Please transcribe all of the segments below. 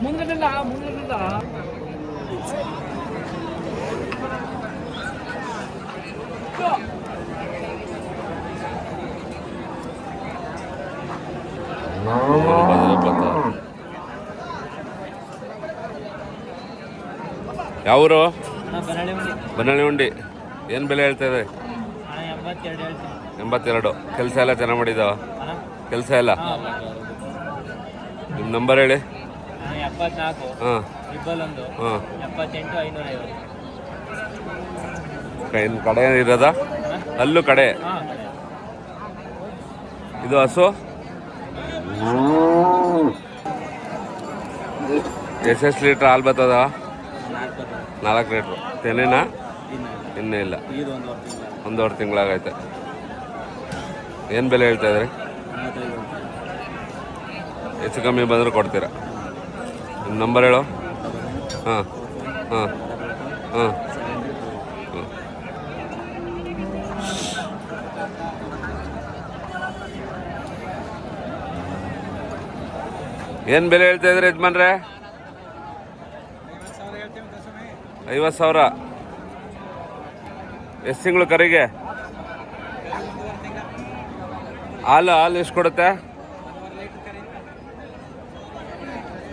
ಮುಂದಿನಿಲ್ಲ ಯಾವೂರು? ಬನ್ನಳ್ಳಿ ಉಂಡಿ. ಏನು ಬೆಲೆ ಹೇಳ್ತಾ ಇದೆ? 82. ಕೆಲಸ ಎಲ್ಲ ಚೆನ್ನಾಗಿ ಮಾಡಿದಾವ? ಕೆಲಸ ಎಲ್ಲ? ನಿಮ್ಮ ನಂಬರ್ ಹೇಳಿ. 74 ಹಾಂ 21 ಹಾಂ 78 550. ಇನ್ನು ಕಡೆ ಇರೋದಾ? ಅಲ್ಲೂ ಕಡೆ. ಇದು ಹಸು ಎಷ್ಟು ಲೀಟ್ರ್ ಹಾಲು ಬರ್ತದ? 4 ಲೀಟ್ರು. ತೆನೆನಾ? ಇನ್ನೂ ಇಲ್ಲ, ಒಂದೂವರೆ ತಿಂಗಳಾಗೈತೆ. ಏನು ಬೆಲೆ ಹೇಳ್ತಾ ಇದ್ರಿ? ಹೆಚ್ಚು ಕಮ್ಮಿ ಬಂದರೂ ಕೊಡ್ತೀರಾ? ನಿಮ್ಮ ನಂಬರ್ ಹೇಳು. ಹಾಂ ಹಾಂ ಹಾಂ ಏನು ಬೆಲೆ ಹೇಳ್ತಾ ಇದ್ರಿ ಯಜಮಾನ್ರೆ? 50,000. ಎಷ್ಟು ತಿಂಗಳು ಕರಿಗೆ? ಹಾಲು ಎಷ್ಟು ಕೊಡುತ್ತೆ?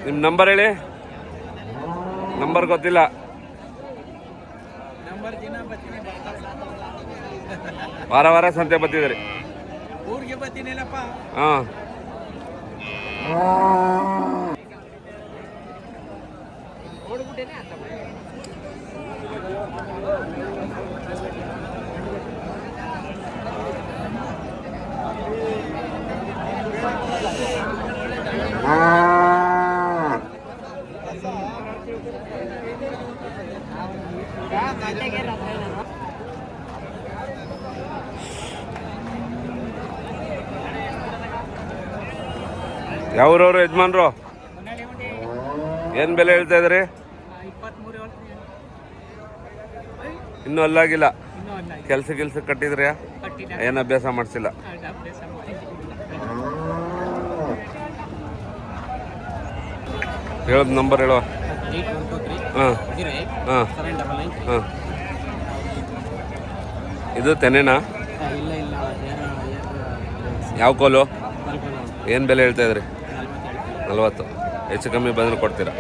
ನಿಮ್ಮ ನಂಬರ್ ಹೇಳಿ. ನಂಬರ್ ಗೊತ್ತಿಲ್ಲ. ವಾರ ಸಂತೆ ಬರ್ತಿದ್ರಿ? ಹಾಂ ಯಾವ್ರವ್ರು ಯಜಮಾನ್ರು? ಏನು ಬೆಲೆ ಹೇಳ್ತಾ ಇದ್ರಿ? ಇನ್ನೂ ಅಲ್ಲಾಗಿಲ್ಲ. ಕೆಲ್ಸ ಕಟ್ಟಿದ್ರಿ? ಏನು ಅಭ್ಯಾಸ ಮಾಡಿಸಿಲ್ಲ? ಹೇಳೋದು ನಂಬರ್ ಹೇಳುವ. ಹಾಂ ಹಾಂ ಹಾಂ ಇದು ತೆನೆನಾ? ಯಾವ ಕೋಲು? ಏನು ಬೆಲೆ ಹೇಳ್ತಾ ಇದ್ರಿ? 40. ಹೆಚ್ಚು ಕಮ್ಮಿ ಬಂದ್ರೆ ಕೊಡ್ತೀರಾ?